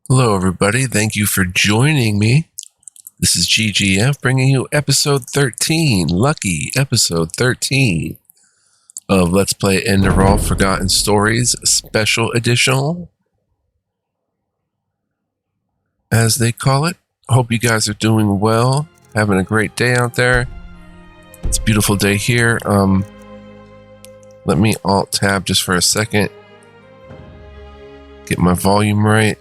Hello, everybody. Thank you for joining me. This is GGF bringing you episode 13, lucky episode 13 of Let's Play Enderal Forgotten Stories Special Edition, as they call it. Hope you guys are doing well, having a great day out there. It's a beautiful day here. Let me Alt-Tab just for a second. Get my volume right.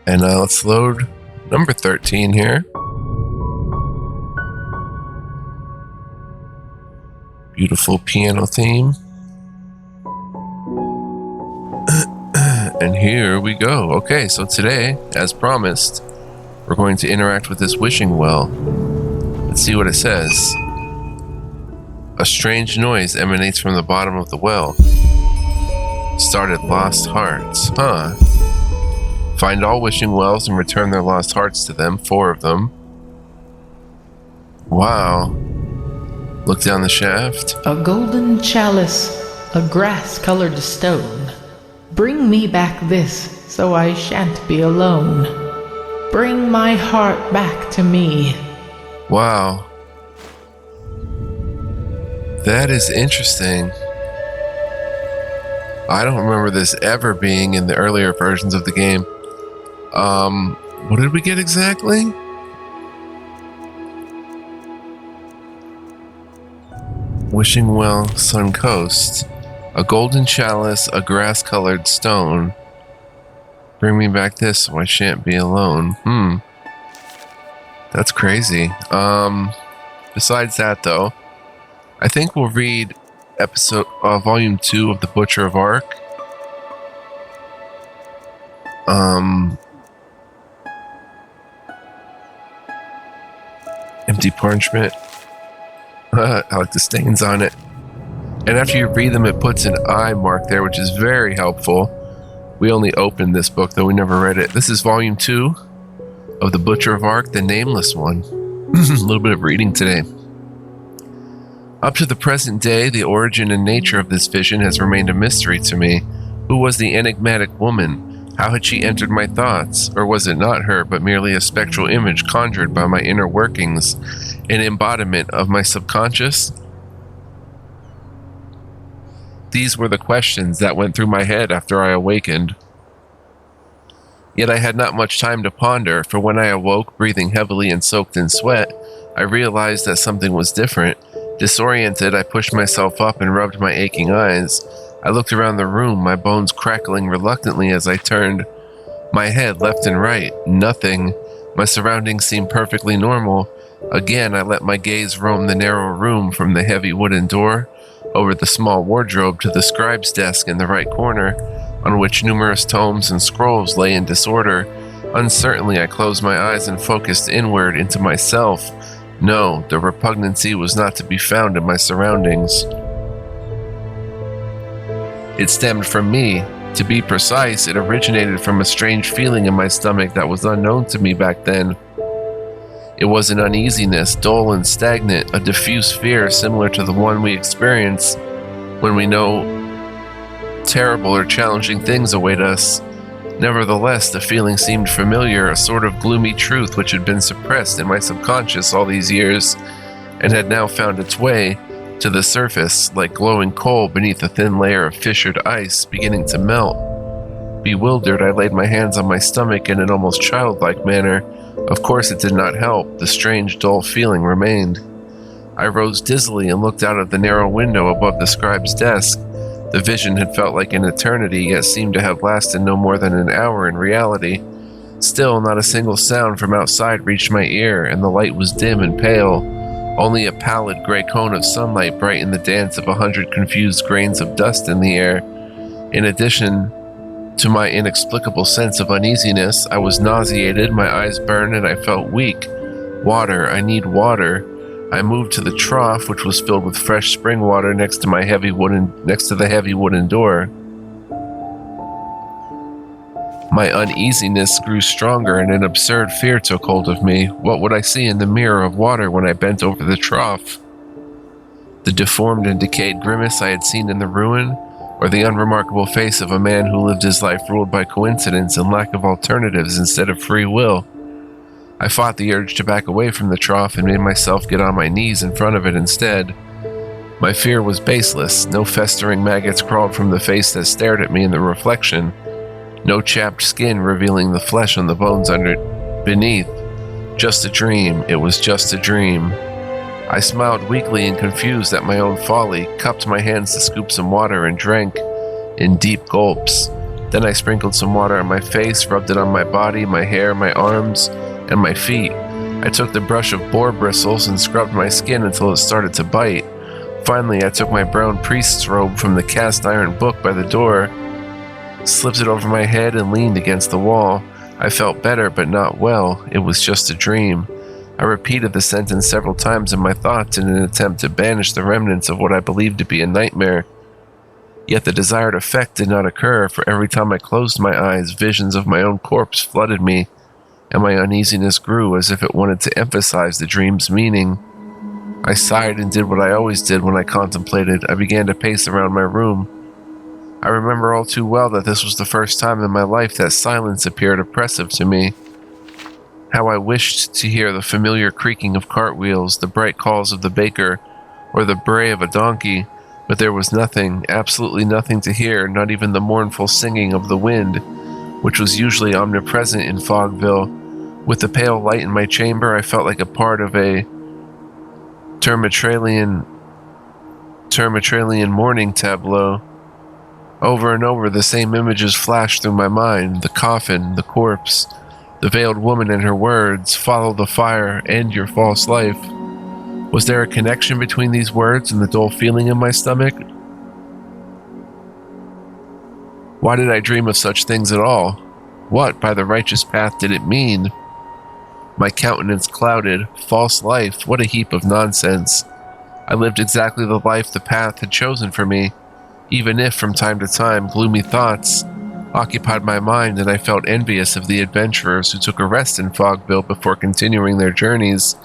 And let's load number 13 here. Beautiful piano theme. And here we go. Okay, so today, as promised, we're going to interact with this wishing well. Let's see what it says. A strange noise emanates from the bottom of the well. Started lost hearts. Huh. Find all wishing wells and return their lost hearts to them. 4 of them. Wow. Look down the shaft. A golden chalice, a grass-colored stone. Bring me back this, so I shan't be alone. Bring my heart back to me. Wow. That is interesting. I don't remember this ever being in the earlier versions of the game. What did we get exactly? Wishing Well, Sun Coast. A golden chalice, a grass-colored stone. Bring me back this so I shan't be alone. That's crazy. Besides that, though, I think we'll read volume 2 of The Butcher of Ark. Empty parchment. I like the stains on it. And after you read them, it puts an I mark there, which is very helpful. We only opened this book, though we never read it. This is volume 2 of The Butcher of Ark, the nameless one. A little bit of reading today. Up to the present day, the origin and nature of this vision has remained a mystery to me. Who was the enigmatic woman? How had she entered my thoughts? Or was it not her, but merely a spectral image conjured by my inner workings, an embodiment of my subconscious? These were the questions that went through my head after I awakened. Yet I had not much time to ponder, for when I awoke, breathing heavily and soaked in sweat, I realized that something was different. Disoriented, I pushed myself up and rubbed my aching eyes. I looked around the room, my bones crackling reluctantly as I turned my head left and right. Nothing. My surroundings seemed perfectly normal. Again, I let my gaze roam the narrow room from the heavy wooden door over the small wardrobe to the scribe's desk in the right corner, on which numerous tomes and scrolls lay in disorder. Uncertainly, I closed my eyes and focused inward into myself. No, the repugnancy was not to be found in my surroundings. It stemmed from me. To be precise, it originated from a strange feeling in my stomach that was unknown to me back then. It was an uneasiness, dull and stagnant, a diffuse fear similar to the one we experience when we know terrible or challenging things await us. Nevertheless, the feeling seemed familiar, a sort of gloomy truth which had been suppressed in my subconscious all these years and had now found its way to the surface, like glowing coal beneath a thin layer of fissured ice beginning to melt. Bewildered, I laid my hands on my stomach in an almost childlike manner. Of course it did not help. The strange, dull feeling remained. I rose dizzily and looked out of the narrow window above the scribe's desk. The vision had felt like an eternity, yet seemed to have lasted no more than an hour in reality. Still, not a single sound from outside reached my ear, and the light was dim and pale. Only a pallid gray cone of sunlight brightened the dance of 100 confused grains of dust in the air. In addition to my inexplicable sense of uneasiness, I was nauseated, my eyes burned, and I felt weak. Water, I need water. I moved to the trough, which was filled with fresh spring water next to the heavy wooden door. My uneasiness grew stronger and an absurd fear took hold of me. What would I see in the mirror of water when I bent over the trough? The deformed and decayed grimace I had seen in the ruin, or the unremarkable face of a man who lived his life ruled by coincidence and lack of alternatives instead of free will. I fought the urge to back away from the trough and made myself get on my knees in front of it instead. My fear was baseless. No festering maggots crawled from the face that stared at me in the reflection. No chapped skin revealing the flesh on the bones beneath. Just a dream. It was just a dream. I smiled weakly and confused at my own folly, cupped my hands to scoop some water and drank in deep gulps. Then I sprinkled some water on my face, rubbed it on my body, my hair, my arms, and my feet. I took the brush of boar bristles and scrubbed my skin until it started to bite. Finally, I took my brown priest's robe from the cast iron book by the door, slipped it over my head, and leaned against the wall. I felt better, but not well. It was just a dream. I repeated the sentence several times in my thoughts in an attempt to banish the remnants of what I believed to be a nightmare. Yet the desired effect did not occur, for every time I closed my eyes, visions of my own corpse flooded me, and my uneasiness grew as if it wanted to emphasize the dream's meaning. I sighed and did what I always did when I contemplated. I began to pace around my room. I remember all too well that this was the first time in my life that silence appeared oppressive to me. How I wished to hear the familiar creaking of cartwheels, the bright calls of the baker, or the bray of a donkey, but there was nothing, absolutely nothing to hear, not even the mournful singing of the wind, which was usually omnipresent in Fogville. With the pale light in my chamber, I felt like a part of a Termatralian morning tableau. Over and over, the same images flashed through my mind: the coffin, the corpse, the veiled woman and her words, "Follow the fire, end your false life." Was there a connection between these words and the dull feeling in my stomach? Why did I dream of such things at all? What, by the righteous path, did it mean? My countenance clouded. False life, what a heap of nonsense. I lived exactly the life the path had chosen for me, even if, from time to time, gloomy thoughts occupied my mind and I felt envious of the adventurers who took a rest in Fogville before continuing their journeys.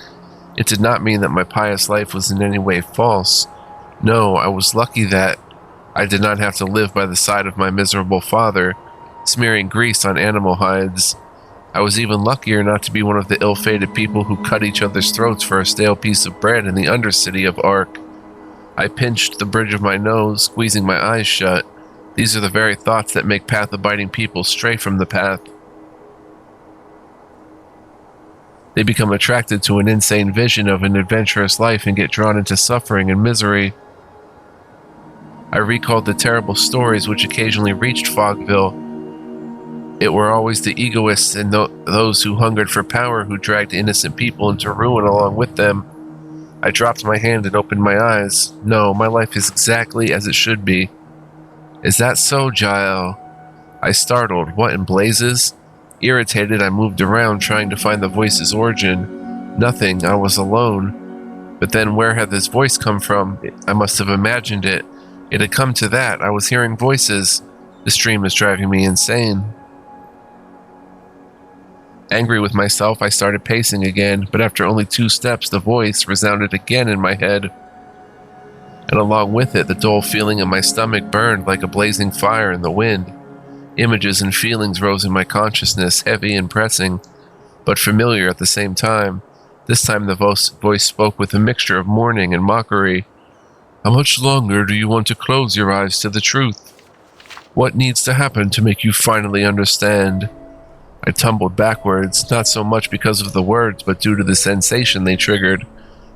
It did not mean that my pious life was in any way false. No, I was lucky that I did not have to live by the side of my miserable father, smearing grease on animal hides. I was even luckier not to be one of the ill-fated people who cut each other's throats for a stale piece of bread in the undercity of Ark. I pinched the bridge of my nose, squeezing my eyes shut. These are the very thoughts that make path-abiding people stray from the path. They become attracted to an insane vision of an adventurous life and get drawn into suffering and misery. I recalled the terrible stories which occasionally reached Fogville. It were always the egoists and those who hungered for power who dragged innocent people into ruin along with them. I dropped my hand and opened my eyes. No, my life is exactly as it should be. Is that so, Jael? I startled. What in blazes? Irritated, I moved around, trying to find the voice's origin. Nothing. I was alone. But then where had this voice come from? I must have imagined it. It had come to that. I was hearing voices. This dream is driving me insane. Angry with myself, I started pacing again, but after only 2 steps, the voice resounded again in my head. And along with it, the dull feeling in my stomach burned like a blazing fire in the wind. Images and feelings rose in my consciousness, heavy and pressing, but familiar at the same time. This time the voice spoke with a mixture of mourning and mockery. How much longer do you want to close your eyes to the truth? What needs to happen to make you finally understand? I tumbled backwards, not so much because of the words, but due to the sensation they triggered.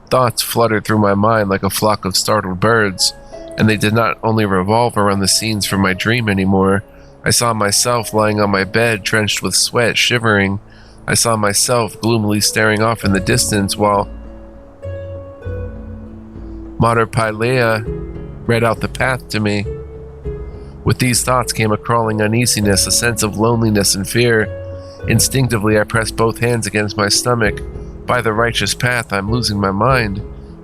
Thoughts fluttered through my mind like a flock of startled birds, and they did not only revolve around the scenes from my dream anymore. I saw myself lying on my bed, drenched with sweat, shivering. I saw myself gloomily staring off in the distance while Mater Pylea read out the path to me. With these thoughts came a crawling uneasiness, a sense of loneliness and fear. Instinctively, I pressed both hands against my stomach. By the righteous path, I'm losing my mind.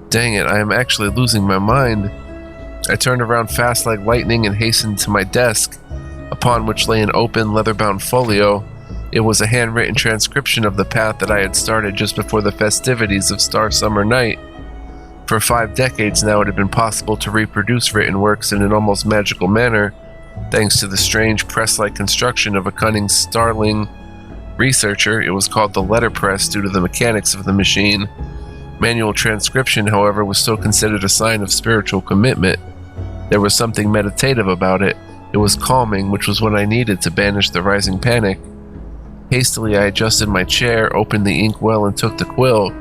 Dang it, I am actually losing my mind. I turned around fast like lightning and hastened to my desk, upon which lay an open, leather-bound folio. It was a handwritten transcription of the path that I had started just before the festivities of Star Summer Night. For 5 decades now, it had been possible to reproduce written works in an almost magical manner, thanks to the strange press-like construction of a cunning startling researcher. It was called the letterpress due to the mechanics of the machine. Manual transcription, however, was still considered a sign of spiritual commitment. There was something meditative about it. It was calming, which was what I needed to banish the rising panic. Hastily, I adjusted my chair, opened the inkwell, and took the quill.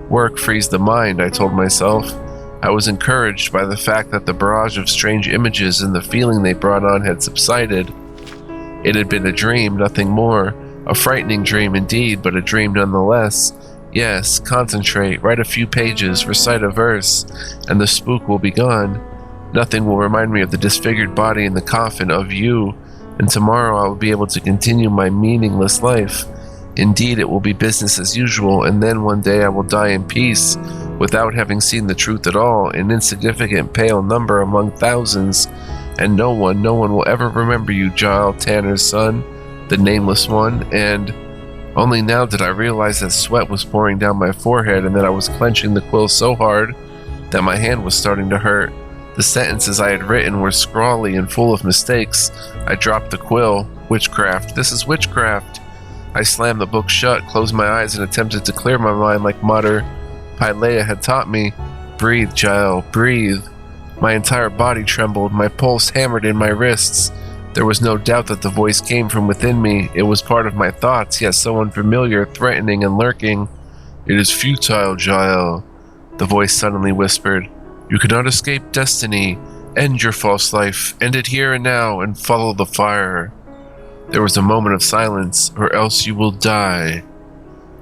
Work frees the mind, I told myself. I was encouraged by the fact that the barrage of strange images and the feeling they brought on had subsided. It had been a dream, nothing more. A frightening dream indeed, but a dream nonetheless. Yes, concentrate, write a few pages, recite a verse, and the spook will be gone. Nothing will remind me of the disfigured body in the coffin, of you, and tomorrow I will be able to continue my meaningless life. Indeed, it will be business as usual, and then one day I will die in peace, without having seen the truth at all, an insignificant pale number among thousands, and no one will ever remember you, Giles Tanner's son, the nameless one. And only now did I realize that sweat was pouring down my forehead and that I was clenching the quill so hard that my hand was starting to hurt. The sentences I had written were scrawly and full of mistakes. I dropped the quill. Witchcraft. This is witchcraft. I slammed the book shut, closed my eyes, and attempted to clear my mind like Mater Pylea had taught me. Breathe, Giles, breathe. My entire body trembled. My pulse hammered in my wrists. There was no doubt that the voice came from within me. It was part of my thoughts, yet so unfamiliar, threatening, and lurking. It is futile, Giles, the voice suddenly whispered. You cannot escape destiny. End your false life. End it here and now, and follow the fire. There was a moment of silence, or else you will die.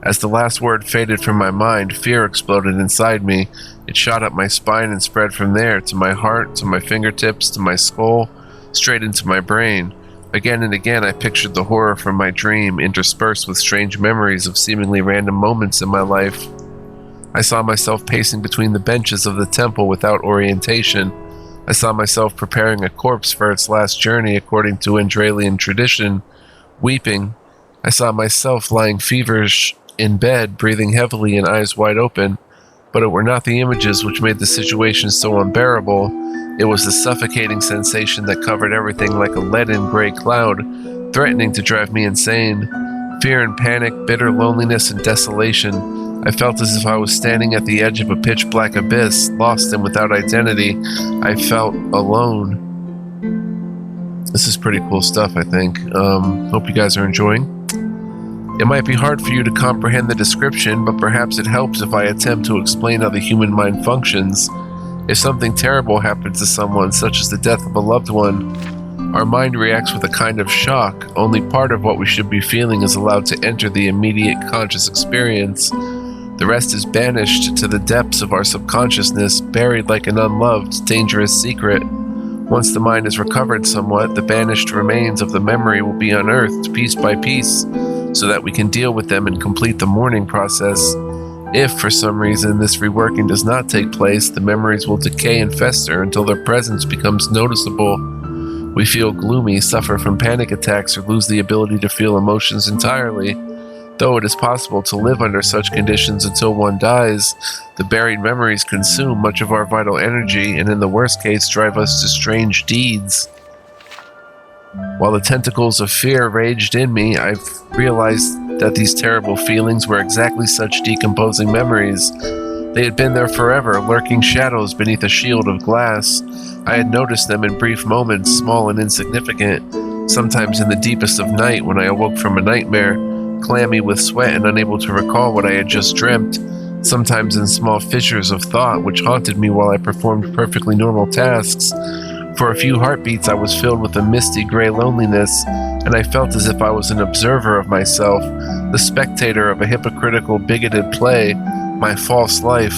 As the last word faded from my mind, fear exploded inside me. It shot up my spine and spread from there, to my heart, to my fingertips, to my skull, straight into my brain. Again and again I pictured the horror from my dream, interspersed with strange memories of seemingly random moments in my life. I saw myself pacing between the benches of the temple without orientation. I saw myself preparing a corpse for its last journey according to Enderalian tradition, weeping. I saw myself lying feverish in bed, breathing heavily and eyes wide open. But it were not the images which made the situation so unbearable. It was the suffocating sensation that covered everything like a leaden gray cloud, threatening to drive me insane. Fear and panic, bitter loneliness and desolation. I felt as if I was standing at the edge of a pitch-black abyss, lost and without identity. I felt alone. This is pretty cool stuff, I think. Hope you guys are enjoying. It might be hard for you to comprehend the description, but perhaps it helps if I attempt to explain how the human mind functions. If something terrible happens to someone, such as the death of a loved one, our mind reacts with a kind of shock. Only part of what we should be feeling is allowed to enter the immediate conscious experience. The rest is banished to the depths of our subconsciousness, buried like an unloved, dangerous secret. Once the mind is recovered somewhat, the banished remains of the memory will be unearthed piece by piece, so that we can deal with them and complete the mourning process. If, for some reason, this reworking does not take place, the memories will decay and fester until their presence becomes noticeable. We feel gloomy, suffer from panic attacks, or lose the ability to feel emotions entirely. Though it is possible to live under such conditions until one dies, the buried memories consume much of our vital energy and in the worst case drive us to strange deeds. While the tentacles of fear raged in me, I've realized that these terrible feelings were exactly such decomposing memories. They had been there forever, lurking shadows beneath a shield of glass. I had noticed them in brief moments, small and insignificant, sometimes in the deepest of night when I awoke from a nightmare, clammy with sweat and unable to recall what I had just dreamt, sometimes in small fissures of thought which haunted me while I performed perfectly normal tasks. For a few heartbeats I was filled with a misty gray loneliness, and I felt as if I was an observer of myself, the spectator of a hypocritical, bigoted play, my false life.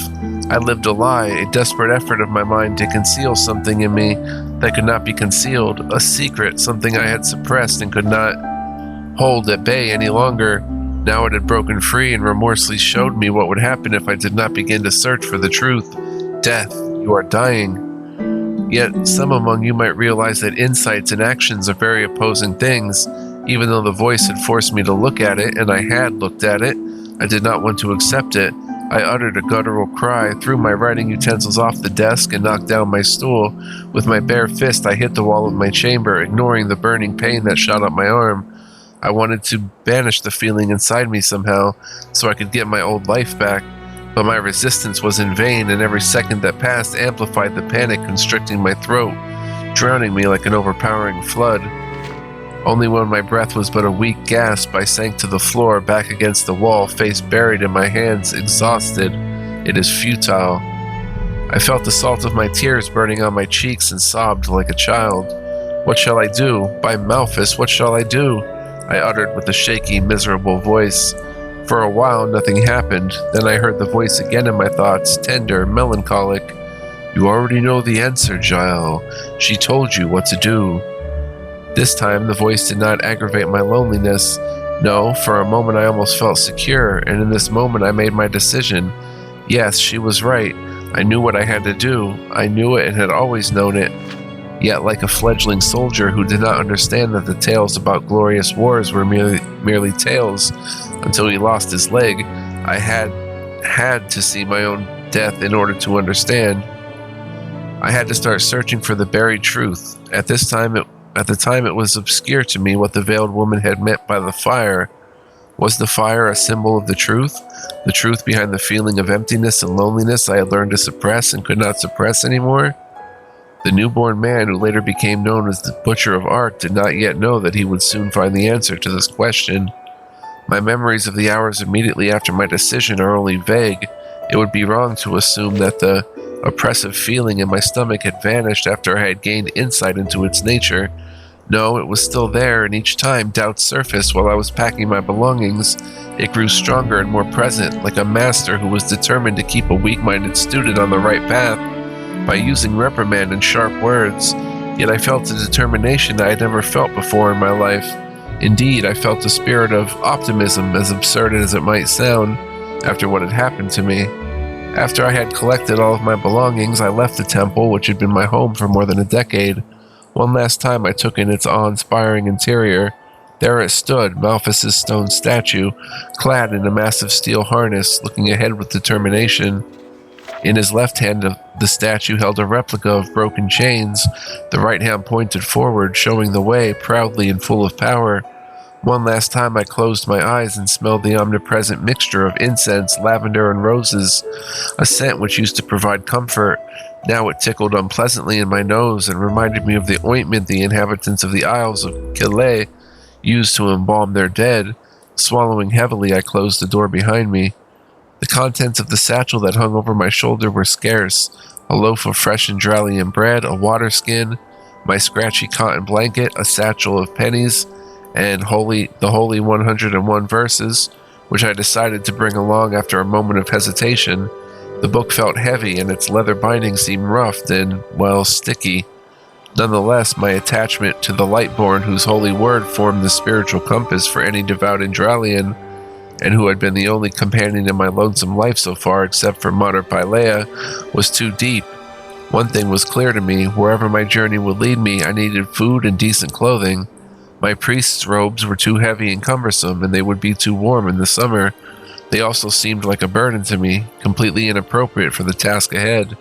I lived a lie, a desperate effort of my mind to conceal something in me that could not be concealed, a secret, something I had suppressed and could not hold at bay any longer. Now it had broken free and remorselessly showed me what would happen if I did not begin to search for the truth. Death, you are dying. Yet some among you might realize that insights and actions are very opposing things. Even though the voice had forced me to look at it, and I had looked at it, I did not want to accept it. I uttered a guttural cry, threw my writing utensils off the desk, and knocked down my stool. With my bare fist, I hit the wall of my chamber, ignoring the burning pain that shot up my arm. I wanted to banish the feeling inside me somehow, so I could get my old life back. But my resistance was in vain, and every second that passed amplified the panic constricting my throat, drowning me like an overpowering flood. Only when my breath was but a weak gasp, I sank to the floor, back against the wall, face buried in my hands, exhausted. It is futile. I felt the salt of my tears burning on my cheeks and sobbed like a child. What shall I do? By Malphus, what shall I do? I uttered with a shaky, miserable voice. For a while, nothing happened. Then I heard the voice again in my thoughts, tender, melancholic. You already know the answer, Giles. She told you what to do. This time, the voice did not aggravate my loneliness. No, for a moment I almost felt secure, and in this moment I made my decision. Yes, she was right. I knew what I had to do. I knew it and had always known it. Yet, like a fledgling soldier who did not understand that the tales about glorious wars were merely tales until he lost his leg, I had to see my own death in order to understand. I had to start searching for the buried truth. At the time it was obscure to me what the veiled woman had meant by the fire. Was the fire a symbol of the truth behind the feeling of emptiness and loneliness I had learned to suppress and could not suppress anymore? The newborn man who later became known as the Butcher of Ark did not yet know that he would soon find the answer to this question. My memories of the hours immediately after my decision are only vague. It would be wrong to assume that the oppressive feeling in my stomach had vanished after I had gained insight into its nature. No, it was still there, and each time doubt surfaced while I was packing my belongings. It grew stronger and more present, like a master who was determined to keep a weak-minded student on the right path by using reprimand and sharp words. Yet I felt a determination I had never felt before in my life. Indeed, I felt a spirit of optimism, as absurd as it might sound, after what had happened to me. After I had collected all of my belongings, I left the temple, which had been my home for more than a decade. One last time I took in its awe-inspiring interior. There it stood, Malphus's stone statue, clad in a massive steel harness, looking ahead with determination. In his left hand, the statue held a replica of broken chains. The right hand pointed forward, showing the way, proudly and full of power. One last time I closed my eyes and smelled the omnipresent mixture of incense, lavender, and roses, a scent which used to provide comfort. Now it tickled unpleasantly in my nose and reminded me of the ointment the inhabitants of the Isles of Calais used to embalm their dead. Swallowing heavily, I closed the door behind me. The contents of the satchel that hung over my shoulder were scarce: a loaf of fresh Enderalian bread, a water skin, my scratchy cotton blanket, a satchel of pennies, and the holy 101 verses, which I decided to bring along after a moment of hesitation. The book felt heavy, and its leather binding seemed roughed and, well, sticky. Nonetheless, my attachment to the Lightborn, whose holy word formed the spiritual compass for any devout Enderalian, and who had been the only companion in my lonesome life so far except for Mater Pylea, was too deep. One thing was clear to me: wherever my journey would lead me, I needed food and decent clothing. My priest's robes were too heavy and cumbersome, and they would be too warm in the summer. They also seemed like a burden to me, completely inappropriate for the task ahead.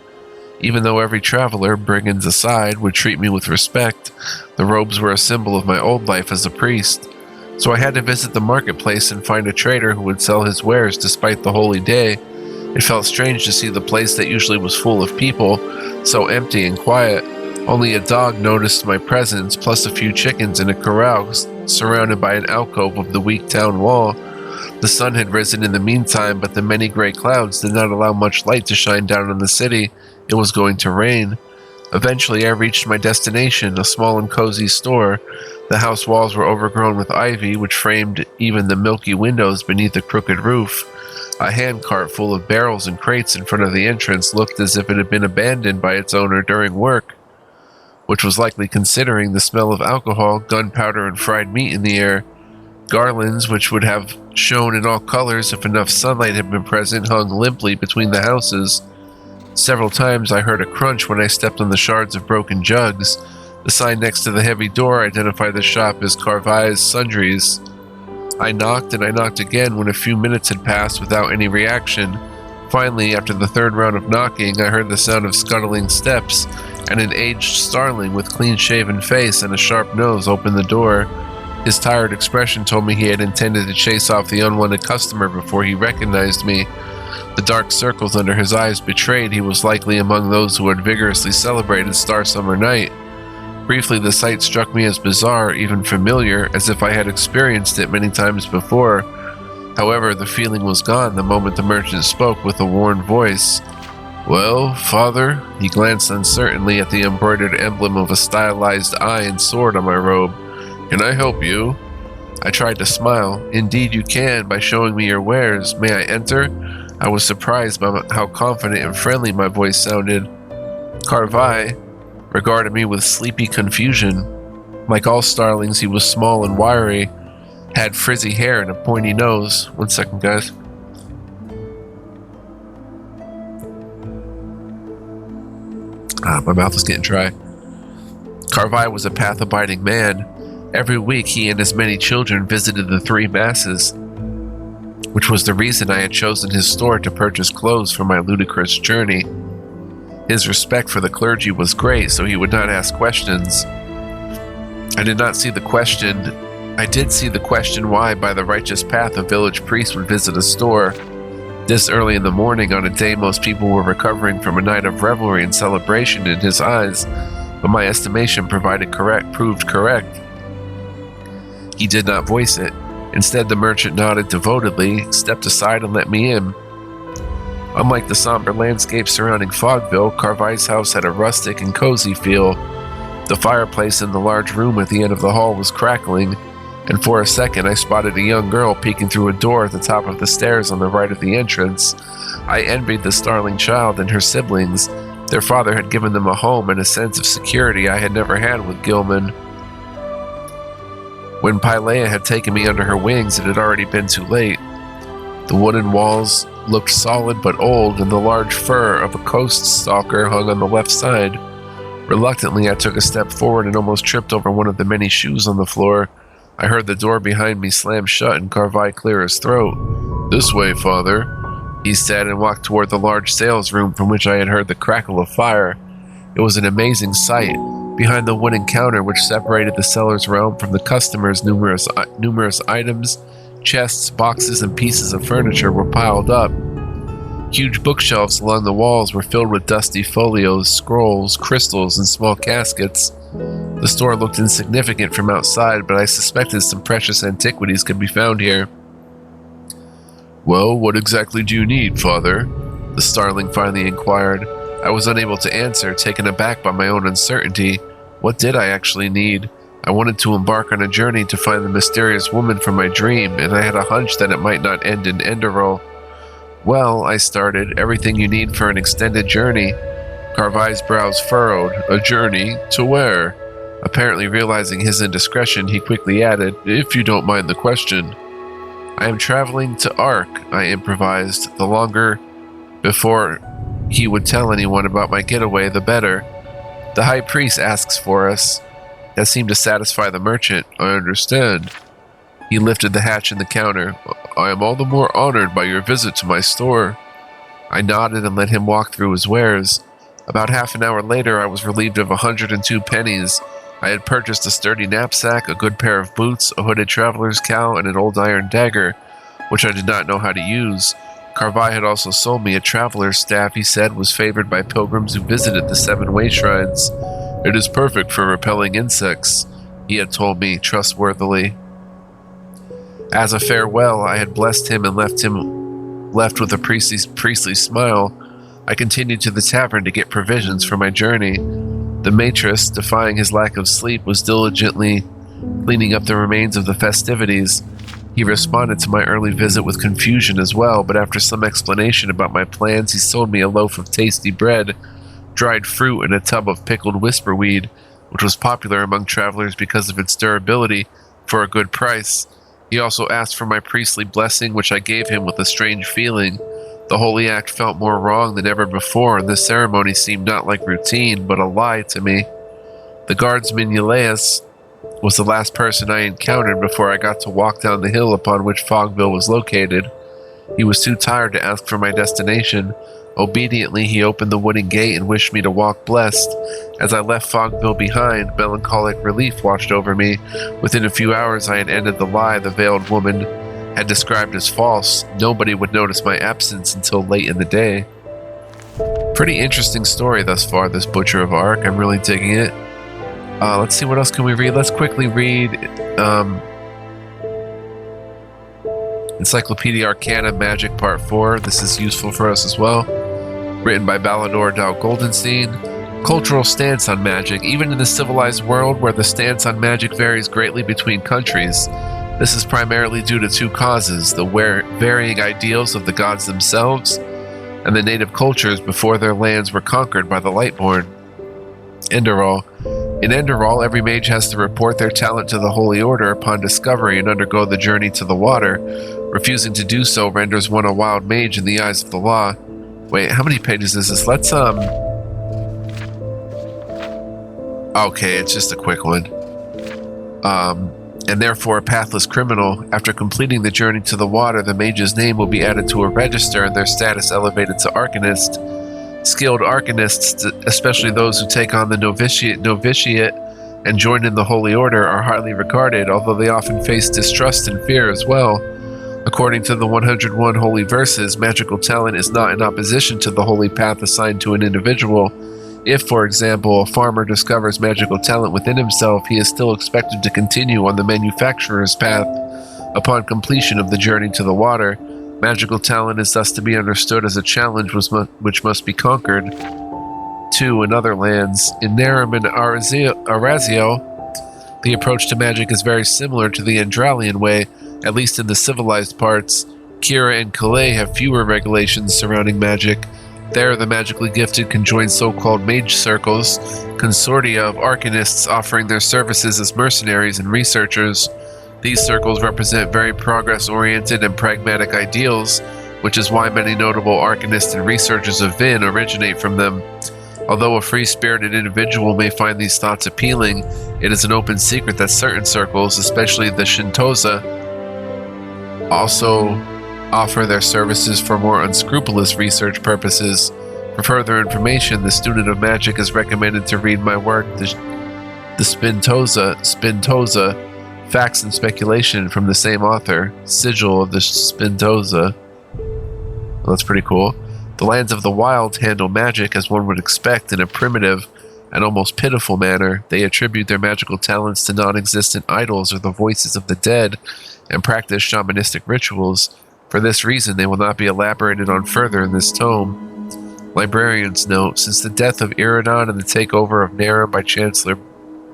Even though every traveler, brigands aside, would treat me with respect, the robes were a symbol of my old life as a priest. So I had to visit the marketplace and find a trader who would sell his wares despite the holy day. It felt strange to see the place that usually was full of people so empty and quiet. Only a dog noticed my presence, plus a few chickens in a corral surrounded by an alcove of the weak town wall. The sun had risen in the meantime, but the many gray clouds did not allow much light to shine down on the city. It was going to rain. Eventually I reached my destination, a small and cozy store. The house walls were overgrown with ivy, which framed even the milky windows beneath the crooked roof. A hand cart full of barrels and crates in front of the entrance looked as if it had been abandoned by its owner during work, which was likely considering the smell of alcohol, gunpowder, and fried meat in the air. Garlands, which would have shone in all colors if enough sunlight had been present, hung limply between the houses. Several times I heard a crunch when I stepped on the shards of broken jugs. The sign next to the heavy door identified the shop as Carvai's Sundries. I knocked and I knocked again when a few minutes had passed without any reaction. Finally, after the third round of knocking, I heard the sound of scuttling steps, and an aged starling with clean-shaven face and a sharp nose opened the door. His tired expression told me he had intended to chase off the unwanted customer before he recognized me. The dark circles under his eyes betrayed he was likely among those who had vigorously celebrated Star Summer Night. Briefly, the sight struck me as bizarre, even familiar, as if I had experienced it many times before. However, the feeling was gone the moment the merchant spoke with a worn voice. "Well, father?" He glanced uncertainly at the embroidered emblem of a stylized eye and sword on my robe. "Can I help you?" I tried to smile. "Indeed you can, by showing me your wares. May I enter?" I was surprised by how confident and friendly my voice sounded. Karvai regarded me with sleepy confusion. Like all starlings, he was small and wiry, had frizzy hair and a pointy nose. One second, guys. My mouth is getting dry. Karvai was a path-abiding man. Every week, he and his many children visited the three masses, which was the reason I had chosen his store to purchase clothes for my ludicrous journey. His respect for the clergy was great, so he would not ask questions. I did see the question why by the righteous path a village priest would visit a store this early in the morning on a day most people were recovering from a night of revelry and celebration in his eyes, but my estimation proved correct. He did not voice it. Instead, the merchant nodded devotedly, stepped aside and let me in. Unlike the somber landscape surrounding Fogville, Karvai's house had a rustic and cozy feel. The fireplace in the large room at the end of the hall was crackling, and for a second I spotted a young girl peeking through a door at the top of the stairs on the right of the entrance. I envied the starling child and her siblings. Their father had given them a home and a sense of security I had never had with Gilman. When Pylea had taken me under her wings, it had already been too late. The wooden walls looked solid but old, and the large fur of a coast stalker hung on the left side. Reluctantly, I took a step forward and almost tripped over one of the many shoes on the floor. I heard the door behind me slam shut and Karvai clear his throat. "This way, father," he said, and walked toward the large sales room from which I had heard the crackle of fire. It was an amazing sight. Behind the wooden counter which separated the seller's realm from the customers, numerous items, chests, boxes, and pieces of furniture were piled up. Huge bookshelves along the walls were filled with dusty folios, scrolls, crystals, and small caskets. The store looked insignificant from outside, but I suspected some precious antiquities could be found here. "Well, what exactly do you need, father?" the starling finally inquired. I was unable to answer, taken aback by my own uncertainty. What did I actually need? I wanted to embark on a journey to find the mysterious woman from my dream, and I had a hunch that it might not end in Enderal. "Well," I started, "everything you need for an extended journey." Karvai's brows furrowed. "A journey? To where?" Apparently realizing his indiscretion, he quickly added, "If you don't mind the question." "I am traveling to Ark," I improvised. The longer before he would tell anyone about my getaway, the better. "The high priest asks for us." That seemed to satisfy the merchant. "I understand." He lifted the hatch in the counter. "I am all the more honored by your visit to my store." I nodded and let him walk through his wares. About half an hour later, I was relieved of 102 pennies. I had purchased a sturdy knapsack, a good pair of boots, a hooded traveler's cowl, and an old iron dagger, which I did not know how to use. Karvai had also sold me a traveler's staff he said was favored by pilgrims who visited the 7 way shrines. "It is perfect for repelling insects," he had told me trustworthily. As a farewell, I had blessed him and left with a priestly smile. I continued to the tavern to get provisions for my journey. The matron, defying his lack of sleep, was diligently cleaning up the remains of the festivities. He responded to my early visit with confusion as well, but after some explanation about my plans, he sold me a loaf of tasty bread, dried fruit, and a tub of pickled whisperweed, which was popular among travelers because of its durability, for a good price. He also asked for my priestly blessing, which I gave him with a strange feeling. The holy act felt more wrong than ever before, and the ceremony seemed not like routine, but a lie to me. The guardsman Euleus was the last person I encountered before I got to walk down the hill upon which Fogville was located. He was too tired to ask for my destination. Obediently, he opened the wooden gate and wished me to walk blessed. As I left Fogville behind, melancholic relief washed over me. Within a few hours, I had ended the lie the veiled woman had described as false. Nobody would notice my absence until late in the day. Pretty interesting story thus far, this Butcher of Ark. I'm really digging it. Let's see, what else can we read? Let's quickly read Encyclopedia Arcana Magic Part 4. This is useful for us as well. Written by Balador Dow Goldenstein. Cultural stance on magic. Even in the civilized world where the stance on magic varies greatly between countries, this is primarily due to two causes: the varying ideals of the gods themselves and the native cultures before their lands were conquered by the Lightborn. Enderal. In Enderal, every mage has to report their talent to the Holy Order upon discovery and undergo the journey to the water. Refusing to do so renders one a wild mage in the eyes of the law. Wait, how many pages is this? Let's, okay, it's just a quick one. And therefore a pathless criminal. After completing the journey to the water, the mage's name will be added to a register and their status elevated to Arcanist. Skilled Arcanists, especially those who take on the novitiate and join in the Holy Order, are highly regarded, although they often face distrust and fear as well. According to the 101 holy verses, magical talent is not in opposition to the holy path assigned to an individual. If, for example, a farmer discovers magical talent within himself, he is still expected to continue on the manufacturer's path. Upon completion of the journey to the water, magical talent is thus to be understood as a challenge which must be conquered. 2. In other lands, in Narum and Arazio, the approach to magic is very similar to the Endralian way, at least in the civilized parts. Kira and Calais have fewer regulations surrounding magic. There, the magically gifted can join so-called mage circles, consortia of arcanists offering their services as mercenaries and researchers. These circles represent very progress-oriented and pragmatic ideals, which is why many notable arcanists and researchers of Vin originate from them. Although a free-spirited individual may find these thoughts appealing, it is an open secret that certain circles, especially the Shintoza, also offer their services for more unscrupulous research purposes. For further information, the student of magic is recommended to read my work, the Spintoza, Facts and Speculation, from the same author, Sigil of the Spintoza. Well, that's pretty cool. The lands of the wild handle magic as one would expect, in a primitive and almost pitiful manner. They attribute their magical talents to non-existent idols or the voices of the dead, and practice shamanistic rituals. For this reason, they will not be elaborated on further in this tome. Librarian's note: since the death of Iridon and the takeover of Narum by Chancellor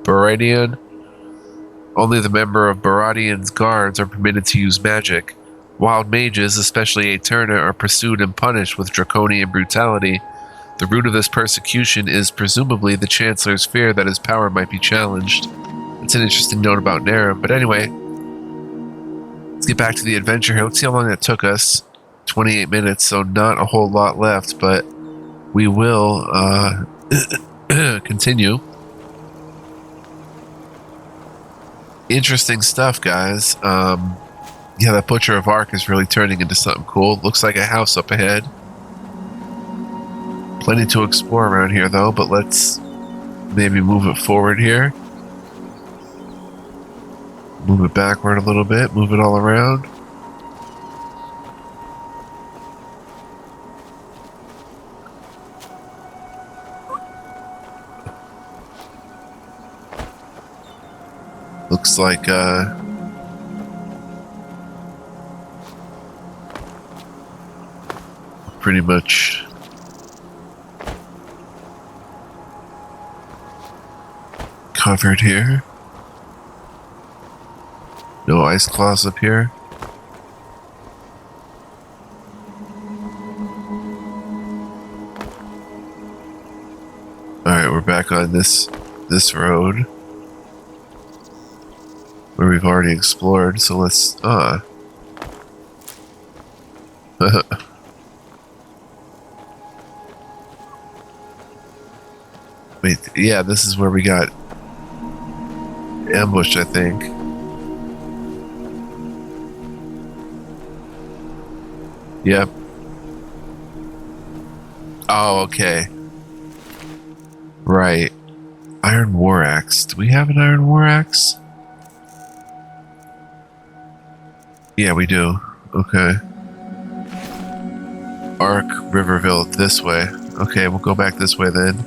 Baradian, only the member of Baradian's guards are permitted to use magic. Wild mages, especially Aeterna, are pursued and punished with draconian brutality. The root of this persecution is presumably the Chancellor's fear that his power might be challenged. It's an interesting note about Narum, but anyway, let's get back to the adventure here. Let's see how long that took us. 28 minutes, so not a whole lot left, but we will continue. Interesting stuff, guys. Yeah, that Butcher of Ark is really turning into something cool. Looks like a house up ahead. Plenty to explore around here, though, but let's maybe move it forward here. Move it backward a little bit. Move it all around. Looks like, pretty much covered here. No ice claws up here. Alright, we're back on this road where we've already explored, so let's wait, yeah, this is where we got ambushed, I think. Yep. Oh, okay. Right. Iron War Axe. Do we have an Iron War Axe? Yeah, we do. Okay. Arc, Riverville, this way. Okay, we'll go back this way then.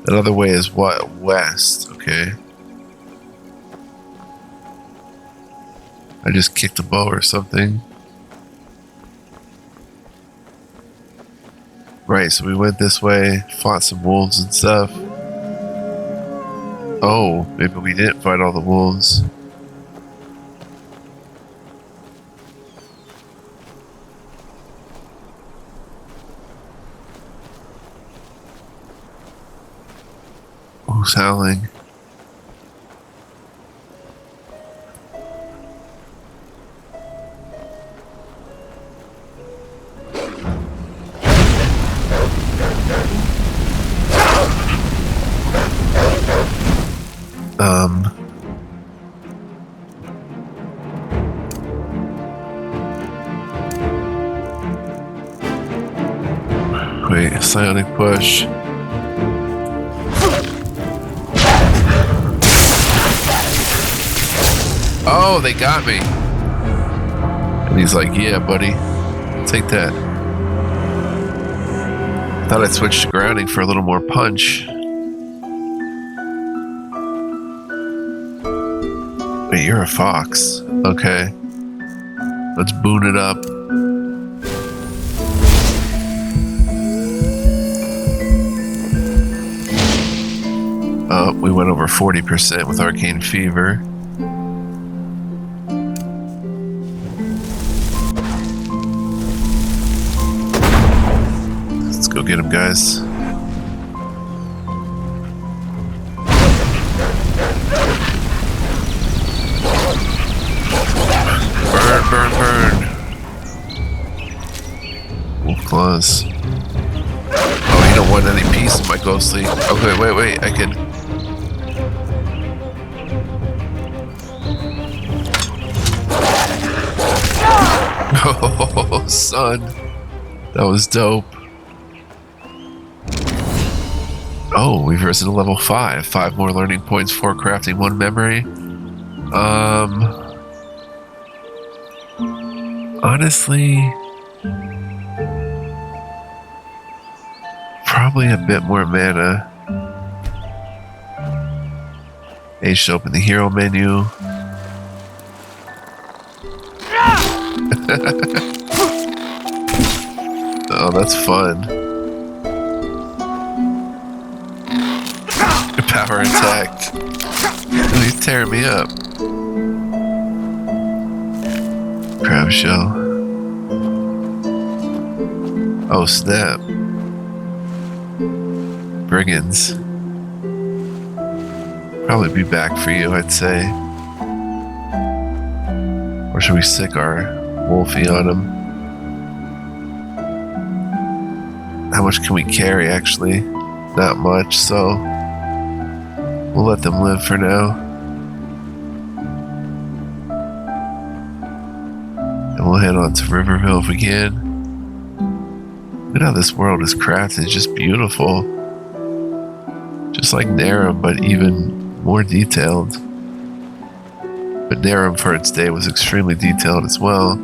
Another way is what? West. Okay. I just kicked a bow or something. Right, so we went this way, fought some wolves and stuff. Oh, maybe we didn't fight all the wolves. Who's howling? Wait, psionic push. Oh, they got me. And he's like, yeah, buddy. Take that. Thought I'd switch to grounding for a little more punch. Wait, you're a fox. Okay. Let's boon it up. We went over 40% with Arcane Fever. Let's go get him, guys. Burn, burn, burn. Wolf claws. Oh, you don't want any peace in my ghostly. Okay, wait, I can... Oh, son. That was dope. Oh, we've risen to level 5. 5 more learning points, 4 crafting, 1 memory. Honestly, probably a bit more mana. A should open the hero menu. Oh, that's fun. Power attack. Oh, he's tearing me up. Crab shell. Oh, snap. Brigands. Probably be back for you, I'd say. Or should we sick our Wolfie on him? How much can we carry, actually? Not much, so we'll let them live for now. And we'll head on to Riverville if we can. Look at how this world is crafted. It's just beautiful. Just like Narum, but even more detailed. But Narum for its day was extremely detailed as well.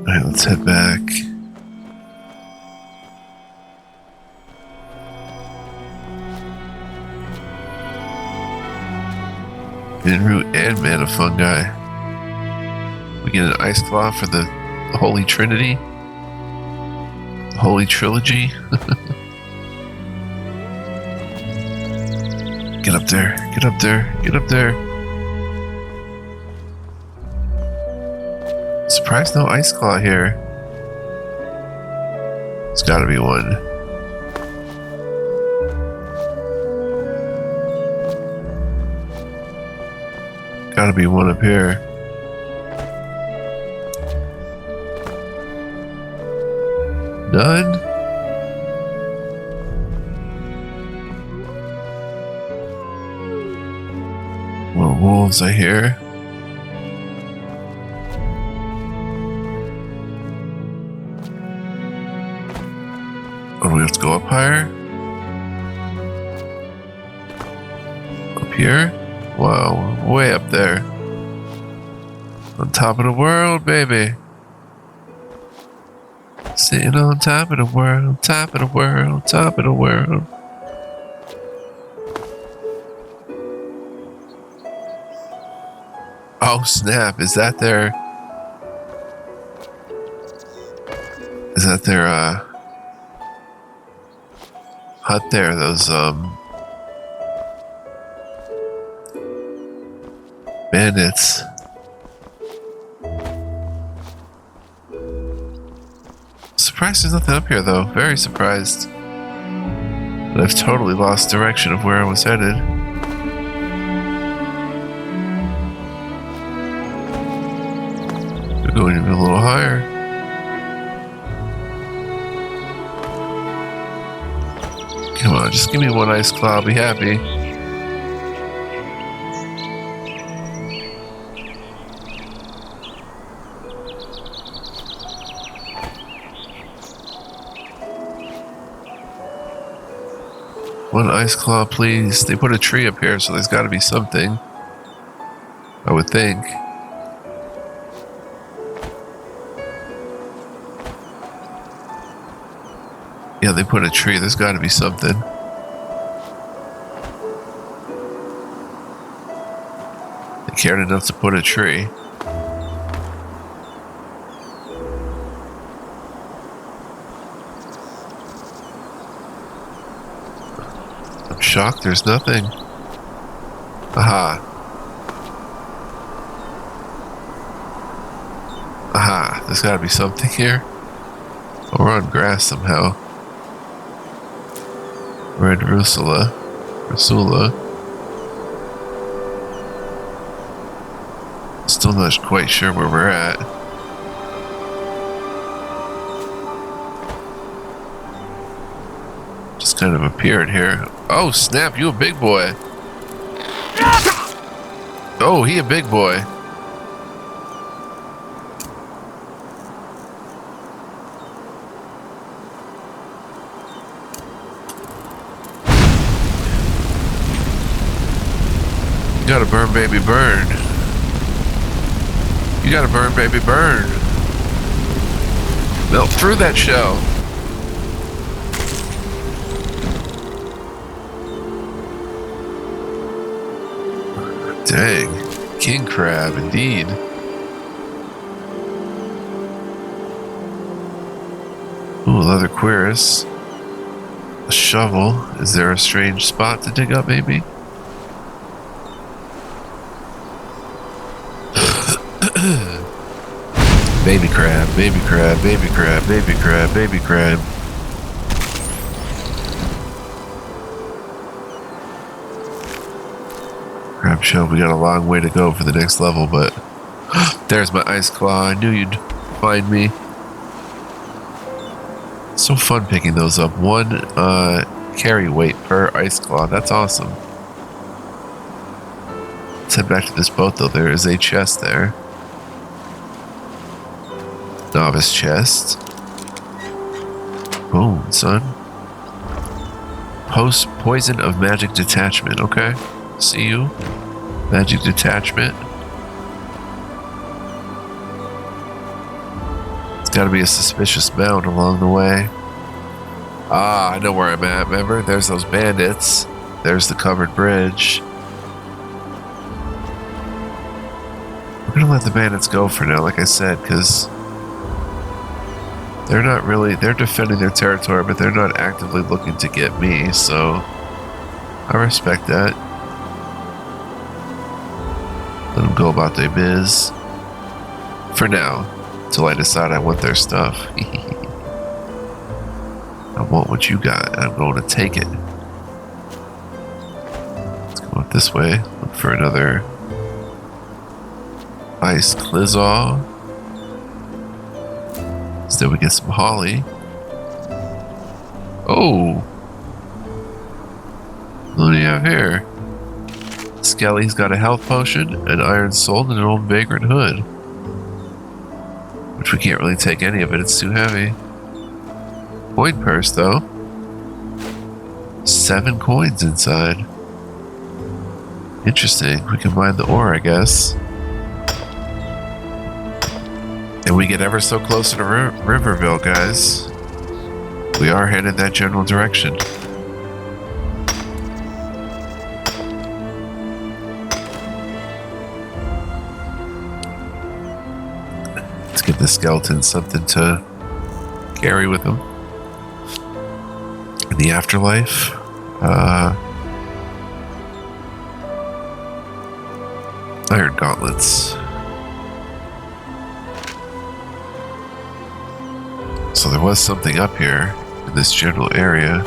Alright, let's head back. Hidden root and mana fungi. We get an ice claw for the Holy Trinity. The Holy Trilogy. Get up there, get up there, get up there. Surprised no ice claw here. There's gotta be one. Gotta be one up here. None? wolves, I hear. Oh, do we have to go up higher? Up here? Wow, way up there. On top of the world, baby. Sitting on top of the world, top of the world, top of the world. Oh snap, is that their hut there, those bandits. Surprised there's nothing up here though, very surprised. But I've totally lost direction of where I was headed. We're going even a little higher. Come on, just give me one ice claw, I'll be happy. One ice claw, please. They put a tree up here, so there's got to be something. I would think. Yeah, they put a tree. There's got to be something. They cared enough to put a tree. I'm shocked there's nothing. Aha. Aha. There's got to be something here. Oh, we're on grass somehow. We're in Rusula. Still not quite sure where we're at. Just kind of appeared here. Oh snap, you a big boy. Oh, he a big boy. You gotta burn, baby, burn. You gotta burn, baby, burn. Melt through that shell. Dang. King crab, indeed. Ooh, leather cuirass. A shovel. Is there a strange spot to dig up, maybe? Baby crab, baby crab, baby crab, baby crab, baby crab. Crab shell, we got a long way to go for the next level, but there's my ice claw. I knew you'd find me. So fun picking those up. One carry weight per ice claw. That's awesome. Let's head back to this boat though. There is a chest there. Novice chest. Boom, son. Poison of magic detachment. Okay. See you. Magic detachment. It's gotta be a suspicious mound along the way. Ah, I know where I'm at. Remember? There's those bandits. There's the covered bridge. We're gonna let the bandits go for now, like I said, because they're not really, they're defending their territory, but they're not actively looking to get me, so I respect that. Let them go about their biz. For now, till I decide I want their stuff. I want what you got, and I'm going to take it. Let's go up this way, look for another ice clizaw. Instead we get some holly. Oh! What do you have here? Skelly's got a health potion, an iron sword, and an old vagrant hood. Which we can't really take any of it, it's too heavy. Coin purse, though. 7 coins inside. Interesting. We can mine the ore, I guess. And we get ever so closer to Riverville, guys. We are headed that general direction. Let's give the skeleton something to carry with him. In the afterlife, iron gauntlets. So there was something up here in this general area.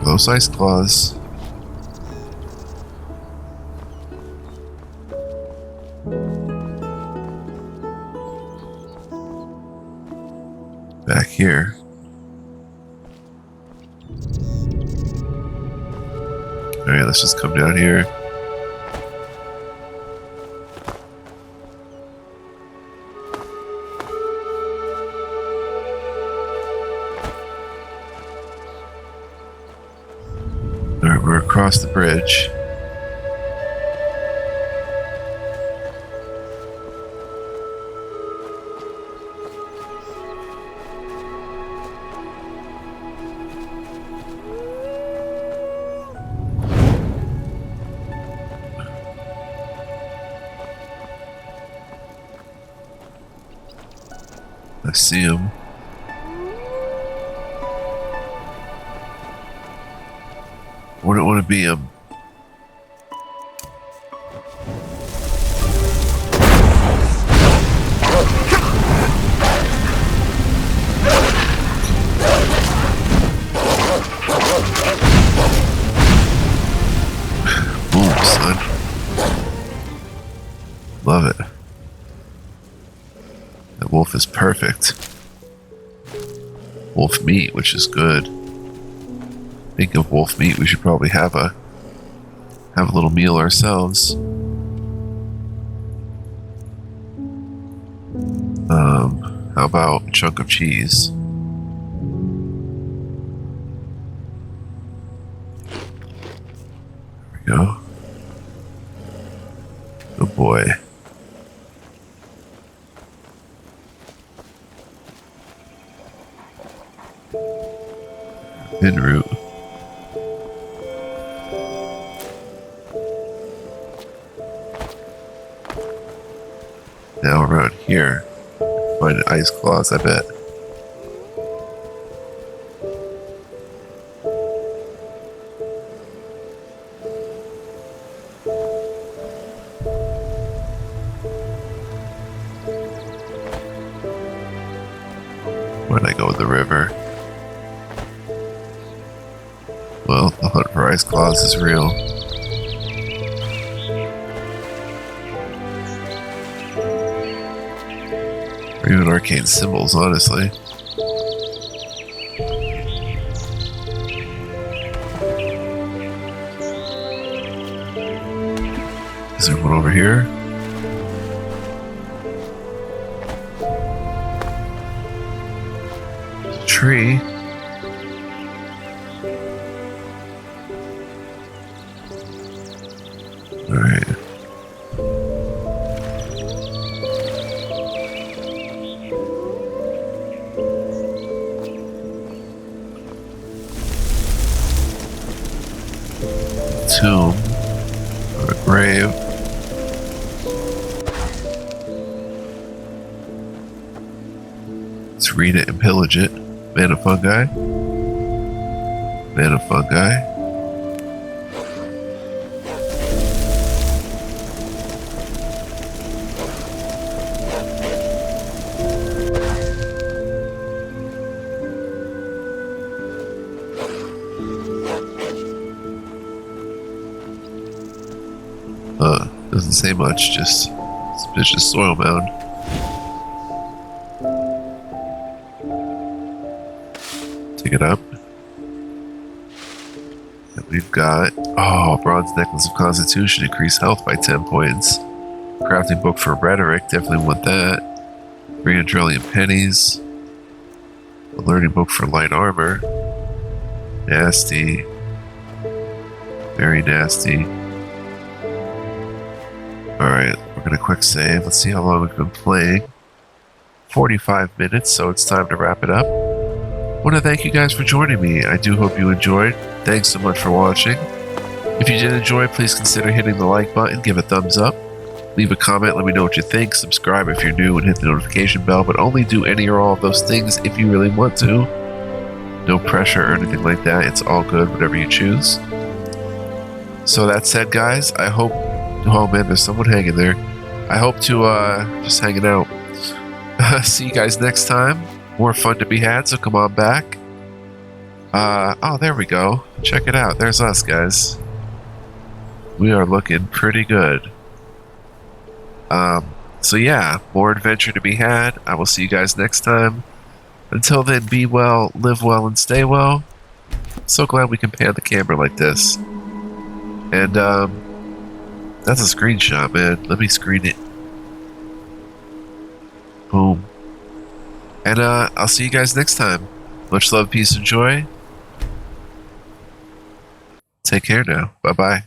Those ice claws. Back here. Alright, let's just come down here. Alright, we're across the bridge. I see him. Wouldn't want to be him. Boom, son. Love it. That wolf is perfect. Wolf meat, which is good. Think of wolf meat, we should probably have a little meal ourselves. How about a chunk of cheese? There we go. Good boy. Pin root. Now around here, find an ice claws, I bet. Where'd I go with the river? Well, the hunt for ice claws is real. Or even arcane symbols, honestly. Is there one over here? There's a tree. Alright. Tomb. pillage it. Mana fungi. Mana fungi. Doesn't say much, just suspicious soil mound. Take it up. And we've got, bronze necklace of constitution, increase health by 10 points. Crafting book for rhetoric, definitely want that. 3 Enderalian pennies. A learning book for light armor. Nasty. Very nasty. Alright, we're going to quick save. Let's see how long we've been playing. 45 minutes, so it's time to wrap it up. I want to thank you guys for joining me. I do hope you enjoyed. Thanks so much for watching. If you did enjoy, please consider hitting the like button, give a thumbs up. Leave a comment, let me know what you think. Subscribe if you're new and hit the notification bell, but only do any or all of those things if you really want to. No pressure or anything like that. It's all good, whatever you choose. So that said, guys, I hope... Oh man, there's someone hanging there. I hope to, just hanging out. See you guys next time. More fun to be had, so come on back. Oh, there we go. Check it out. There's us, guys. We are looking pretty good. So yeah, more adventure to be had. I will see you guys next time. Until then, be well, live well, and stay well. So glad we can pan the camera like this. And, that's a screenshot, man. Let me screen it. Boom. And I'll see you guys next time. Much love, peace, and joy. Take care now. Bye-bye.